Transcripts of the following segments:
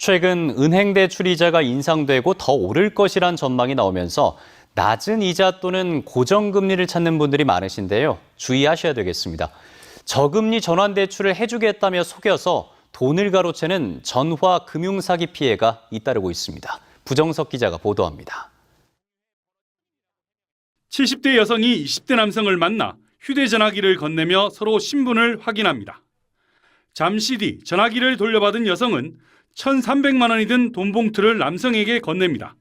최근 은행 대출 이자가 인상되고 더 오를 것이란 전망이 나오면서 낮은 이자 또는 고정금리를 찾는 분들이 많으신데요. 주의하셔야 되겠습니다. 저금리 전환대출을 해주겠다며 속여서 돈을 가로채는 전화 금융사기 피해가 잇따르고 있습니다. 부정석 기자가 보도합니다. 70대 여성이 20대 남성을 만나 휴대전화기를 건네며 서로 신분을 확인합니다. 잠시 뒤 전화기를 돌려받은 여성은 1,300만 원이 든 돈 봉투를 남성에게 건넵니다.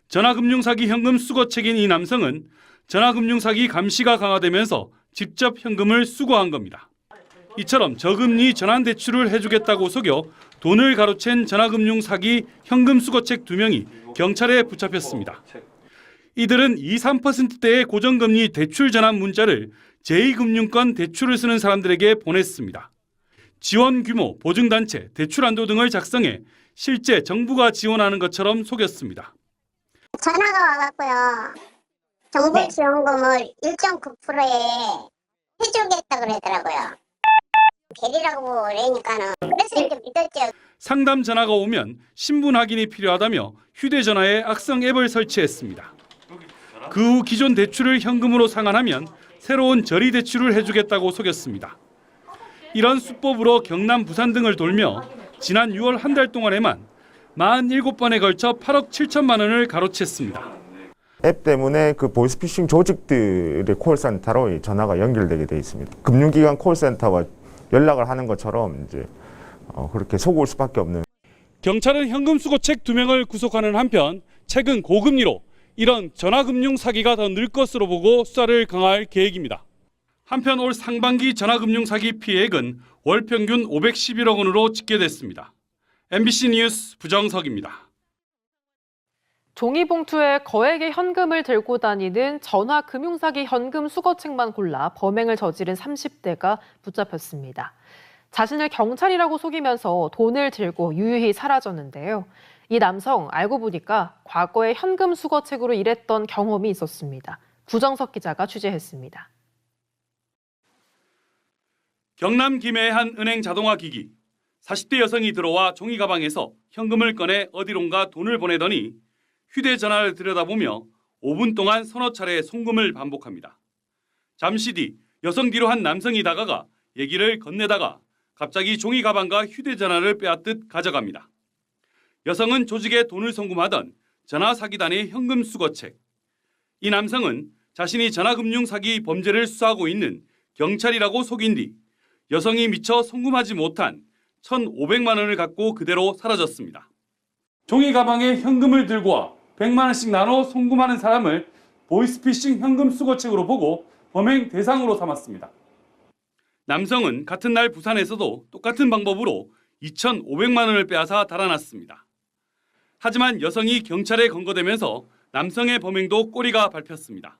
전화금융사기 현금 수거책인 이 남성은 전화금융사기 감시가 강화되면서 직접 현금을 수거한 겁니다. 이처럼 저금리 전환대출을 해주겠다고 속여 돈을 가로챈 전화금융사기 현금 수거책 2명이 경찰에 붙잡혔습니다. 이들은 2, 3%대의 고정금리 대출 전환 문자를 제2금융권 대출을 쓰는 사람들에게 보냈습니다. 지원 규모, 보증단체, 대출 한도 등을 작성해 실제 정부가 지원하는 것처럼 속였습니다. 전화가 와갖고요. 정부 지원금을 1.9%에 해주겠다 그러더라고요. 괴리라고 그러니까는 그래서 이렇게 믿었죠. 상담 전화가 오면 신분 확인이 필요하다며 휴대전화에 악성 앱을 설치했습니다. 그 후 기존 대출을 현금으로 상환하면 새로운 저리 대출을 해주겠다고 속였습니다. 이런 수법으로 경남, 부산 등을 돌며 지난 6월 한 달 동안에만 47번에 걸쳐 8억 7천만 원을 가로챘습니다. 앱 때문에 그 보이스피싱 조직들의 콜센터로 전화가 연결되게 돼 있습니다. 금융기관 콜센터와 연락을 하는 것처럼 이제 그렇게 속을 수밖에 없는. 경찰은 현금 수거책 2명을 구속하는 한편 최근 고금리로 이런 전화금융 사기가 더 늘 것으로 보고 수사를 강화할 계획입니다. 한편 올 상반기 전화금융 사기 피해액은 월 평균 511억 원으로 집계됐습니다. MBC 뉴스 부정석입니다. 종이봉투에 거액의 현금을 들고 다니는 전화금융사기 현금 수거책만 골라 범행을 저지른 30대가 붙잡혔습니다. 자신을 경찰이라고 속이면서 돈을 들고 유유히 사라졌는데요. 이 남성 알고 보니까 과거에 현금 수거책으로 일했던 경험이 있었습니다. 구정석 기자가 취재했습니다. 경남 김해의 한 은행 자동화 기기. 40대 여성이 들어와 종이 가방에서 현금을 꺼내 어디론가 돈을 보내더니 휴대전화를 들여다보며 5분 동안 서너 차례 송금을 반복합니다. 잠시 뒤 여성 뒤로 한 남성이 다가가 얘기를 건네다가 갑자기 종이 가방과 휴대전화를 빼앗듯 가져갑니다. 여성은 조직에 돈을 송금하던 전화 사기단의 현금 수거책. 이 남성은 자신이 전화금융 사기 범죄를 수사하고 있는 경찰이라고 속인 뒤 여성이 미처 송금하지 못한 1,500만 원을 갖고 그대로 사라졌습니다. 종이 가방에 현금을 들고 와 100만 원씩 나눠 송금하는 사람을 보이스피싱 현금 수거책으로 보고 범행 대상으로 삼았습니다. 남성은 같은 날 부산에서도 똑같은 방법으로 2,500만 원을 빼앗아 달아났습니다. 하지만 여성이 경찰에 검거되면서 남성의 범행도 꼬리가 밟혔습니다.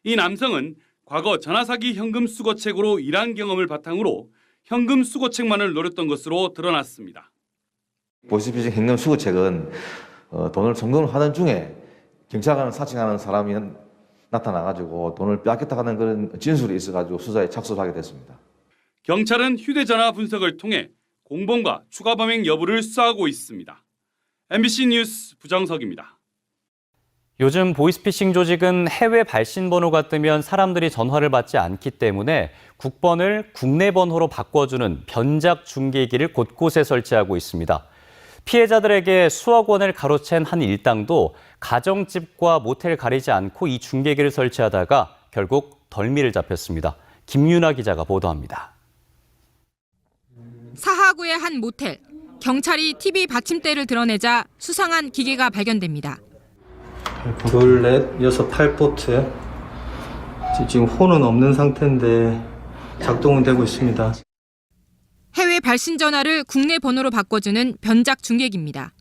이 남성은 과거 전화사기 현금 수거책으로 일한 경험을 바탕으로 현금 수거책만을 노렸던 것으로 드러났습니다. 보이스피싱 현금 수거책은 돈을 송금하는 중에 경찰관을 사칭하는 사람이 나타나가지고 돈을 빼앗겼다 하는 그런 진술이 있어가지고 수사에 착수하게 됐습니다. 경찰은 휴대전화 분석을 통해 공범과 추가 범행 여부를 수사하고 있습니다. MBC 뉴스 부정석입니다. 요즘 보이스피싱 조직은 해외 발신 번호가 뜨면 사람들이 전화를 받지 않기 때문에 국번을 국내 번호로 바꿔주는 변작 중계기를 곳곳에 설치하고 있습니다. 피해자들에게 수억 원을 가로챈 한 일당도 가정집과 모텔 가리지 않고 이 중계기를 설치하다가 결국 덜미를 잡혔습니다. 김윤아 기자가 보도합니다. 사하구의 한 모텔. 경찰이 TV 받침대를 드러내자 수상한 기계가 발견됩니다. 둘, 넷, 여섯, 8포트. 지금 혼은 없는 상태인데 작동은 되고 있습니다. 해외 발신 전화를 국내 번호로 바꿔주는 변작 중계기입니다.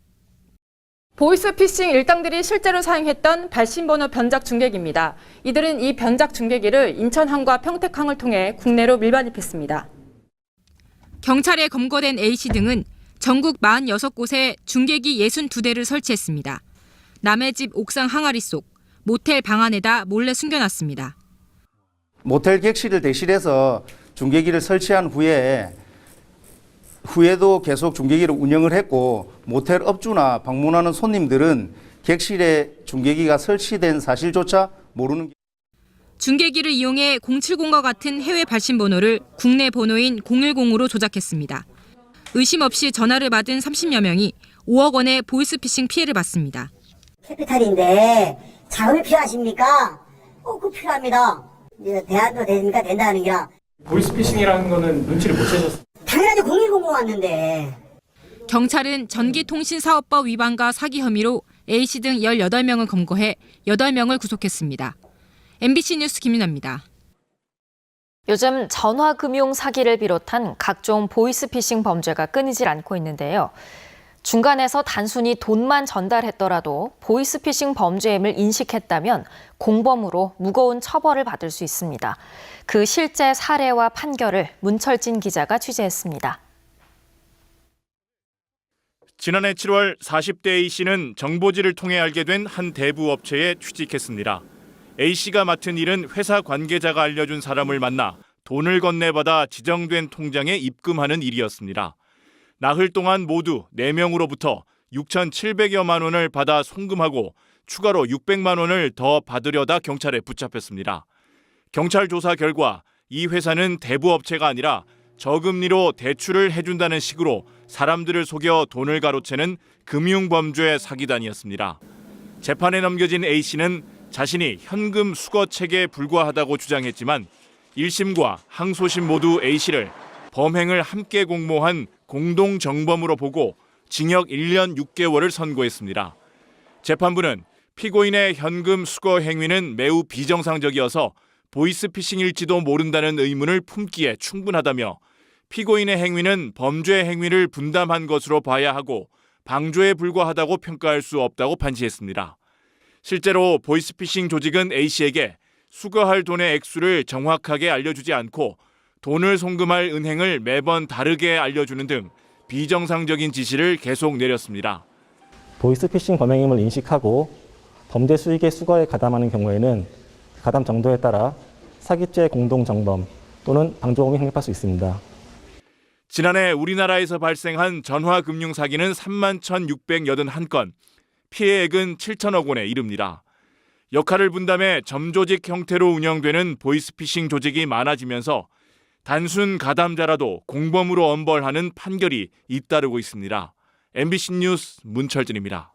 보이스피싱 일당들이 실제로 사용했던 발신번호 변작 중계기입니다. 이들은 이 변작 중계기를 인천항과 평택항을 통해 국내로 밀반입했습니다. 경찰에 검거된 A씨 등은 전국 46곳에 중계기 62대를 설치했습니다. 남의 집 옥상 항아리 속, 모텔 방 안에다 몰래 숨겨놨습니다. 모텔 객실을 대실해서 중계기를 설치한 후에 후에도 계속 중계기를 운영을 했고 모텔 업주나 방문하는 손님들은 객실에 중계기가 설치된 사실조차 모르는. 중계기를 이용해 070과 같은 해외 발신 번호를 국내 번호인 010으로 조작했습니다. 의심 없이 전화를 받은 30여 명이 5억 원의 보이스피싱 피해를 봤습니다. 캐피탈인데 자금이 필요하십니까? 꼭 필요합니다. 이제 대안도 되니까 된다는 게. 보이스피싱이라는 거는 눈치를 못 채셨어요? 당연하지 010 왔는데. 경찰은 전기통신사업법 위반과 사기 혐의로 A씨 등 18명을 검거해 8명을 구속했습니다. MBC 뉴스 김윤아입니다. 요즘 전화금융 사기를 비롯한 각종 보이스피싱 범죄가 끊이질 않고 있는데요. 중간에서 단순히 돈만 전달했더라도 보이스피싱 범죄임을 인식했다면 공범으로 무거운 처벌을 받을 수 있습니다. 그 실제 사례와 판결을 문철진 기자가 취재했습니다. 지난해 7월 40대 A씨는 정보지를 통해 알게 된 한 대부 업체에 취직했습니다. A씨가 맡은 일은 회사 관계자가 알려준 사람을 만나 돈을 건네받아 지정된 통장에 입금하는 일이었습니다. 나흘 동안 모두 4명으로부터 6,700여만 원을 받아 송금하고 추가로 600만 원을 더 받으려다 경찰에 붙잡혔습니다. 경찰 조사 결과 이 회사는 대부업체가 아니라 저금리로 대출을 해준다는 식으로 사람들을 속여 돈을 가로채는 금융범죄 사기단이었습니다. 재판에 넘겨진 A씨는 자신이 현금 수거 체계에 불과하다고 주장했지만 1심과 항소심 모두 A씨를 범행을 함께 공모한 공동정범으로 보고 징역 1년 6개월을 선고했습니다. 재판부는 피고인의 현금 수거 행위는 매우 비정상적이어서 보이스피싱일지도 모른다는 의문을 품기에 충분하다며 피고인의 행위는 범죄 행위를 분담한 것으로 봐야 하고 방조에 불과하다고 평가할 수 없다고 판시했습니다. 실제로 보이스피싱 조직은 A씨에게 수거할 돈의 액수를 정확하게 알려주지 않고 돈을 송금할 은행을 매번 다르게 알려주는 등 비정상적인 지시를 계속 내렸습니다. 보이스피싱 범행임을 인식하고 범죄 수익의 수거에 가담하는 경우에는 가담 정도에 따라 사기죄 공동정범 또는 방조범이 성립할 수 있습니다. 지난해 우리나라에서 발생한 전화금융 사기는 31,681건, 피해액은 7천억 원에 이릅니다. 역할을 분담해 점조직 형태로 운영되는 보이스피싱 조직이 많아지면서 단순 가담자라도 공범으로 엄벌하는 판결이 잇따르고 있습니다. MBC 뉴스 문철진입니다.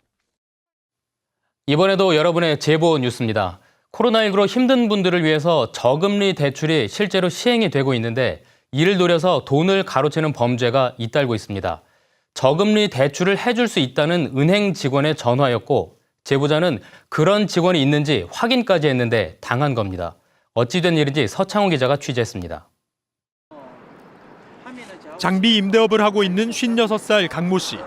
이번에도 여러분의 제보 뉴스입니다. 코로나19로 힘든 분들을 위해서 저금리 대출이 실제로 시행이 되고 있는데 이를 노려서 돈을 가로채는 범죄가 잇따르고 있습니다. 저금리 대출을 해줄 수 있다는 은행 직원의 전화였고 제보자는 그런 직원이 있는지 확인까지 했는데 당한 겁니다. 어찌된 일인지 서창호 기자가 취재했습니다. 장비 임대업을 하고 있는 56살 강모 씨.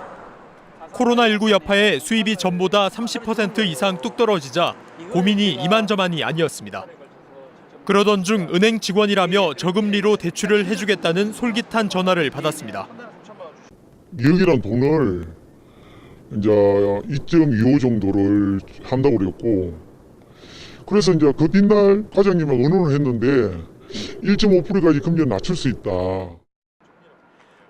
코로나19 여파에 수입이 전보다 30% 이상 뚝 떨어지자 고민이 이만저만이 아니었습니다. 그러던 중 은행 직원이라며 저금리로 대출을 해주겠다는 솔깃한 전화를 받았습니다. 여기란 돈을 이제 2.25 정도를 한다고 그랬고, 그래서 이제 그 뒷날 과장님하고 의논을 했는데 1.5%까지 금리를 낮출 수 있다.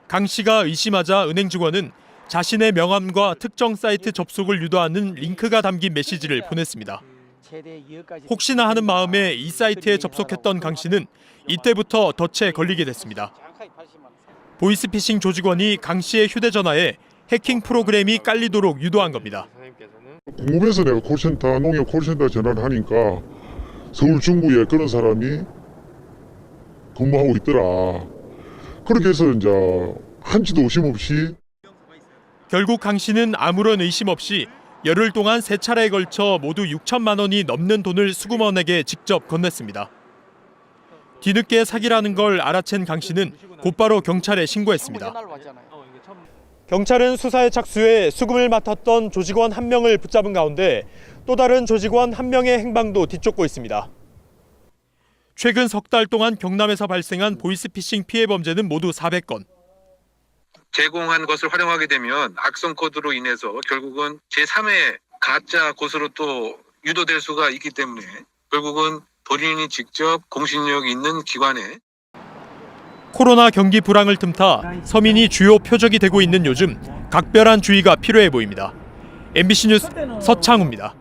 강 씨가 의심하자 은행 직원은 자신의 명함과 특정 사이트 접속을 유도하는 링크가 담긴 메시지를 보냈습니다. 혹시나 하는 마음에 이 사이트에 접속했던 강 씨는 이때부터 덫에 걸리게 됐습니다. 보이스피싱 조직원이 강 씨의 휴대전화에 해킹 프로그램이 깔리도록 유도한 겁니다. 궁금해서 내가 콜센터, 농협 콜센터 전화를 하니까 서울 중구에 그런 사람이 근무하고 있더라. 그렇게 해서 이제 한치도 의심 없이. 결국 강 씨는 아무런 의심 없이 열흘 동안 3차례에 걸쳐 모두 6천만 원이 넘는 돈을 수금원에게 직접 건넸습니다. 뒤늦게 사기라는 걸 알아챈 강 씨는 곧바로 경찰에 신고했습니다. 경찰은 수사에 착수해 수금을 맡았던 조직원 1명을 붙잡은 가운데 또 다른 조직원 1명의 행방도 뒤쫓고 있습니다. 최근 석 달 동안 경남에서 발생한 보이스피싱 피해 범죄는 모두 400건. 제공한 것을 활용하게 되면 악성 코드로 인해서 결국은 제3의 가짜 곳으로 또 유도될 수가 있기 때문에 결국은 본인이 직접 공신력 있는 기관에. 코로나 경기 불황을 틈타 서민이 주요 표적이 되고 있는 요즘 각별한 주의가 필요해 보입니다. MBC 뉴스 서창우입니다.